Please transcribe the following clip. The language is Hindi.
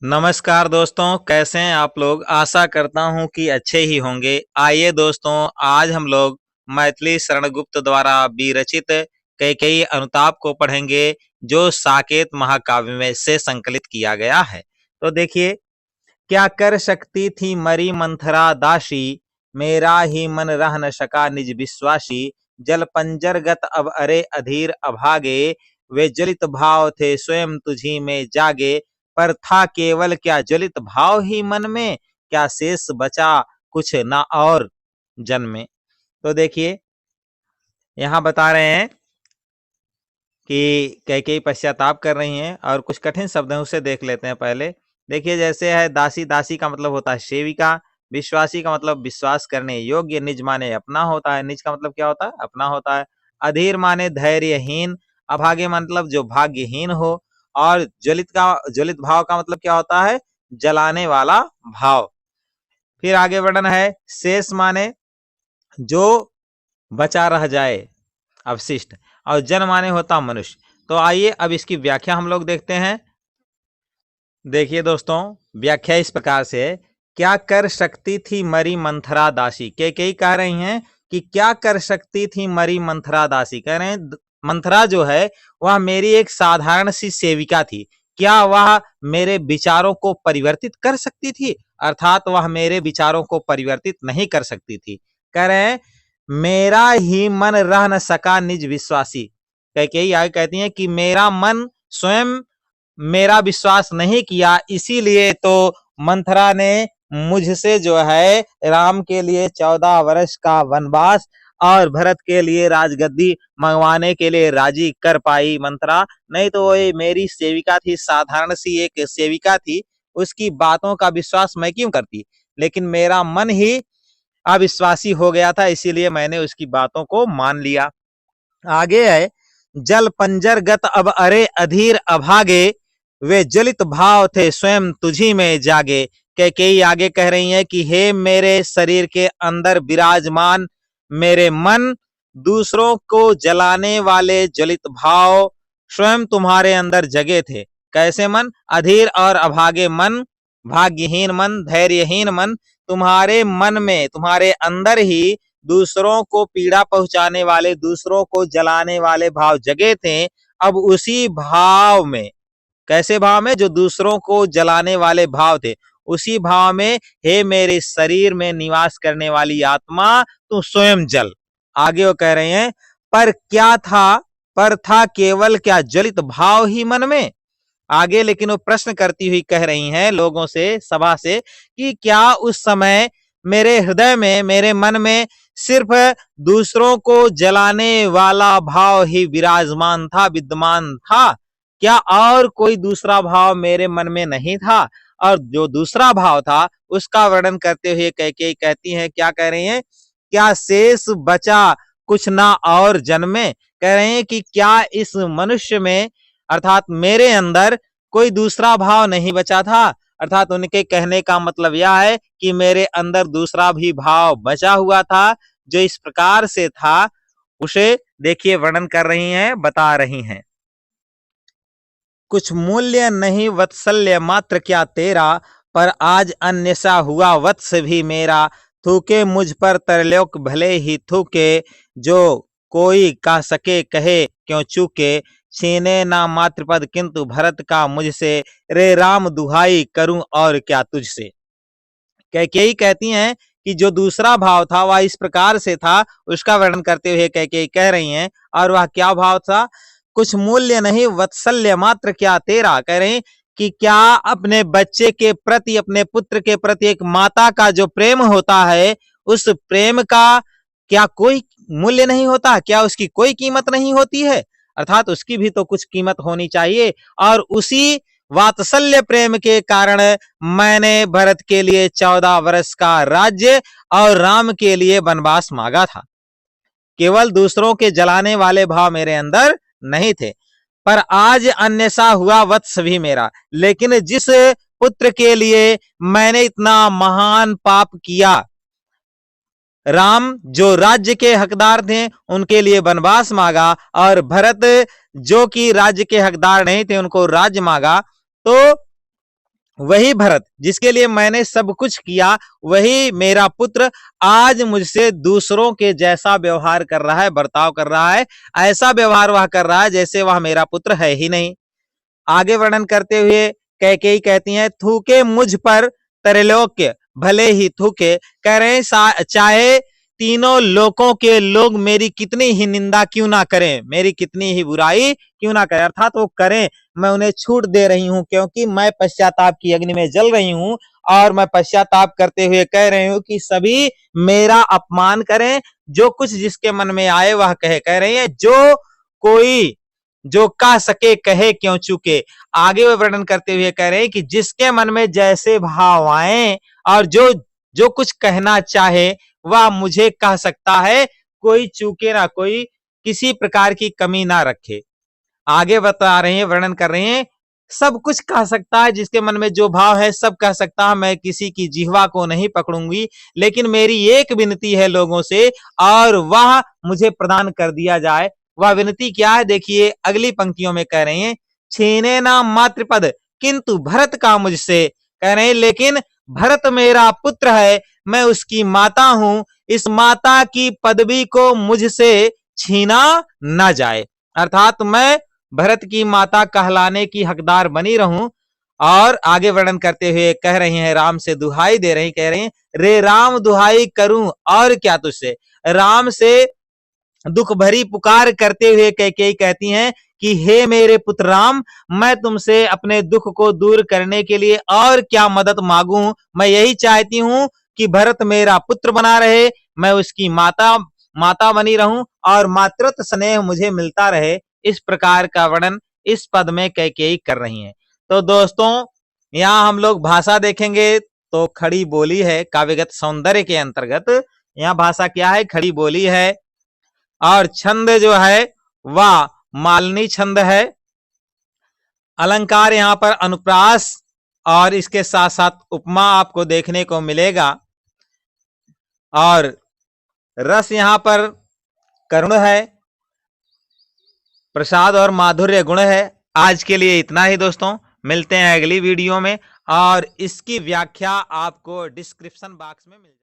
नमस्कार दोस्तों, कैसे हैं आप लोग। आशा करता हूं कि अच्छे ही होंगे। आइए दोस्तों, आज हम लोग मैथिली शरण गुप्त द्वारा विरचित कैकेयी अनुताप को पढ़ेंगे, जो साकेत महाकाव्य में से संकलित किया गया है। तो देखिए, क्या कर सकती थी मरी मंथरा दासी, मेरा ही मन रह न सका निज विश्वासी। जल पंजरगत अब अरे अधीर अभागे, वे जलित भाव थे स्वयं तुझी में जागे। पर था केवल क्या जलित भाव ही मन में, क्या शेष बचा कुछ ना और जन्मे। तो देखिए, यहाँ बता रहे हैं कि कैकेयी पश्चाताप कर रही हैं और कुछ कठिन शब्द हैं, उसे देख लेते हैं पहले। देखिए, जैसे है दासी, दासी का मतलब होता है सेविका। विश्वासी का मतलब विश्वास करने योग्य। निज माने अपना होता है। निज का मतलब क्या होता है? अपना होता है। अधीर माने धैर्यहीन। अभागे मतलब जो भाग्यहीन हो। और ज्वलित भाव का मतलब क्या होता है? जलाने वाला भाव। फिर आगे वर्णन है। शेष माने जो बचा रह जाए, अवशिष्ट। और जन माने होता मनुष्य। तो आइए अब इसकी व्याख्या हम लोग देखते हैं। देखिए दोस्तों, व्याख्या इस प्रकार से है। क्या कर सकती थी मरी मंथरा दासी। कैकेयी कह रही हैं कि क्या कर सकती थी मरी मंथरा दासी। कह रहे हैं मंथरा जो है वह मेरी एक साधारण सी सेविका थी। क्या वह मेरे विचारों को परिवर्तित कर सकती थी? अर्थात वह मेरे विचारों को परिवर्तित नहीं कर सकती थी। कह रहे हैं मेरा ही मन रह न सका निज विश्वासी। कैकेयी आगे कहती हैं कि मेरा मन स्वयं मेरा विश्वास नहीं किया, इसीलिए तो मंथरा ने मुझसे जो है राम के लिए 14 वर्ष का वनवास और भरत के लिए राजगद्दी मंगवाने के लिए राजी कर पाई मंथरा। नहीं तो वो मेरी सेविका थी, साधारण सी एक सेविका थी, उसकी बातों का विश्वास मैं क्यों करती। लेकिन मेरा मन ही अविश्वासी हो गया था, इसीलिए मैंने उसकी बातों को मान लिया। आगे है। जल पंजरगत अब अरे अधीर अभागे, वे जलित भाव थे स्वयं तुझी में जागे। कैकेयी आगे कह रही हैं कि हे मेरे शरीर के अंदर विराजमान मेरे मन, दूसरों को जलाने वाले जलित भाव स्वयं तुम्हारे अंदर जगे थे। कैसे मन? अधीर और अभागे मन, भाग्यहीन मन, धैर्यहीन मन। तुम्हारे मन में, तुम्हारे अंदर ही दूसरों को पीड़ा पहुंचाने वाले, दूसरों को जलाने वाले भाव जगे थे। अब उसी भाव में, कैसे भाव में? जो दूसरों को जलाने वाले भाव थे, उसी भाव में हे मेरे शरीर में निवास करने वाली आत्मा, तू स्वयं जल। आगे वो कह रहे हैं पर क्या था, पर था केवल क्या जलित भाव ही मन में। आगे लेकिन वो प्रश्न करती हुई कह रही हैं लोगों से, सभा से, कि क्या उस समय मेरे हृदय में, मेरे मन में सिर्फ दूसरों को जलाने वाला भाव ही विराजमान था, विद्यमान था? क्या और कोई दूसरा भाव मेरे मन में नहीं था? और जो दूसरा भाव था उसका वर्णन करते हुए कैकेयी कहती हैं, क्या कह रही हैं? क्या शेष बचा कुछ ना और जन्मे। कह रहे हैं कि क्या इस मनुष्य में, अर्थात मेरे अंदर कोई दूसरा भाव नहीं बचा था। अर्थात उनके कहने का मतलब यह है कि मेरे अंदर दूसरा भी भाव बचा हुआ था। जो इस प्रकार से था, उसे देखिए वर्णन कर रही हैं, बता रही हैं। कुछ मूल्य नहीं वत्सल्य मात्र क्या तेरा, पर आज अन्यसा हुआ वत्स भी मेरा। थूके मुझ पर तरलोक भले ही थूके, जो कोई कह सके कहे क्यों चूके। छीने ना मातृपद किंतु भरत का मुझसे, रे राम दुहाई करूं और क्या तुझसे। कैकेयी कहती हैं कि जो दूसरा भाव था वह इस प्रकार से था, उसका वर्णन करते हुए कैकेयी कह रही हैं, और वह क्या भाव था? कुछ मूल्य नहीं वत्सल्य मात्र क्या तेरा। कह रहे हैं कि क्या अपने बच्चे के प्रति, अपने पुत्र के प्रति एक माता का जो प्रेम होता है, उस प्रेम का क्या कोई मूल्य नहीं होता? क्या उसकी कोई कीमत नहीं होती है? अर्थात उसकी भी तो कुछ कीमत होनी चाहिए। और उसी वात्सल्य प्रेम के कारण मैंने भरत के लिए 14 वर्ष का राज्य और राम के लिए वनवास मांगा था। केवल दूसरों के जलाने वाले भाव मेरे अंदर नहीं थे। पर आज अन्यसा हुआ वत्स भी मेरा। लेकिन जिस पुत्र के लिए मैंने इतना महान पाप किया, राम जो राज्य के हकदार थे उनके लिए वनवास मांगा, और भरत जो कि राज्य के हकदार नहीं थे उनको राज्य मांगा, तो वही भरत जिसके लिए मैंने सब कुछ किया, वही मेरा पुत्र आज मुझसे दूसरों के जैसा व्यवहार कर रहा है, बर्ताव कर रहा है। ऐसा व्यवहार वह कर रहा है जैसे वह मेरा पुत्र है ही नहीं। आगे वर्णन करते हुए कैकेयी कहती हैं, थूके मुझ पर त्रैलोक्य भले ही थूके। कह रहे हैं चाहे तीनों लोकों के लोग मेरी कितनी ही निंदा क्यों ना करें, मेरी कितनी ही बुराई क्यों ना करें, अर्थात वो करें, मैं उन्हें छूट दे रही हूं, क्योंकि मैं पश्चाताप की अग्नि में जल रही हूं। और मैं पश्चाताप करते हुए कह रही हूं कि सभी मेरा अपमान करें, जो कुछ जिसके मन में आए वह कह रही है, जो कोई जो कह सके कहे क्यों चूके। आगे वो वर्णन करते हुए कह रहे हैं कि जिसके मन में जैसे भाव आए और जो जो कुछ कहना चाहे वह मुझे कह सकता है, कोई चूके ना, कोई किसी प्रकार की कमी ना रखे। आगे बता रहे हैं, वर्णन कर रहे हैं, सब कुछ कह सकता है, जिसके मन में जो भाव है सब कह सकता है, मैं किसी की जिह्वा को नहीं पकड़ूंगी, लेकिन मेरी एक विनती है लोगों से और वह मुझे प्रदान कर दिया जाए। वह विनती क्या है, देखिए अगली पंक्तियों में कह रहे हैं, छीने ना मातृपद किंतु भरत का मुझसे। कह रहे हैं लेकिन भरत मेरा पुत्र है, मैं उसकी माता हूं, इस माता की पदवी को मुझसे छीना ना जाए, अर्थात मैं भरत की माता कहलाने की हकदार बनी रहूं। और आगे वर्णन करते हुए कह रहे हैं, राम से दुहाई दे रहे हैं, कह रहे हैं, रे राम दुहाई करूं और क्या तुझसे। राम से दुख भरी पुकार करते हुए कैकेयी कहती हैं कि हे मेरे पुत्र राम, मैं तुमसे अपने दुख को दूर करने के लिए और क्या मदद मांगू, मैं यही चाहती हूं कि भरत मेरा पुत्र बना रहे, मैं उसकी माता बनी रहूं और मातृत्व स्नेह मुझे मिलता रहे। इस प्रकार का वर्णन इस पद में कैकेयी कर रही हैं। तो दोस्तों यहाँ हम लोग भाषा देखेंगे तो खड़ी बोली है, काव्यगत सौंदर्य के अंतर्गत यहाँ भाषा क्या है, खड़ी बोली है। और छंद जो है वह मालनी छंद है। अलंकार यहाँ पर अनुप्रास और इसके साथ साथ उपमा आपको देखने को मिलेगा। और रस यहाँ पर करुण है, प्रसाद और माधुर्य गुण है। आज के लिए इतना ही दोस्तों, मिलते हैं अगली वीडियो में और इसकी व्याख्या आपको डिस्क्रिप्शन बॉक्स में मिल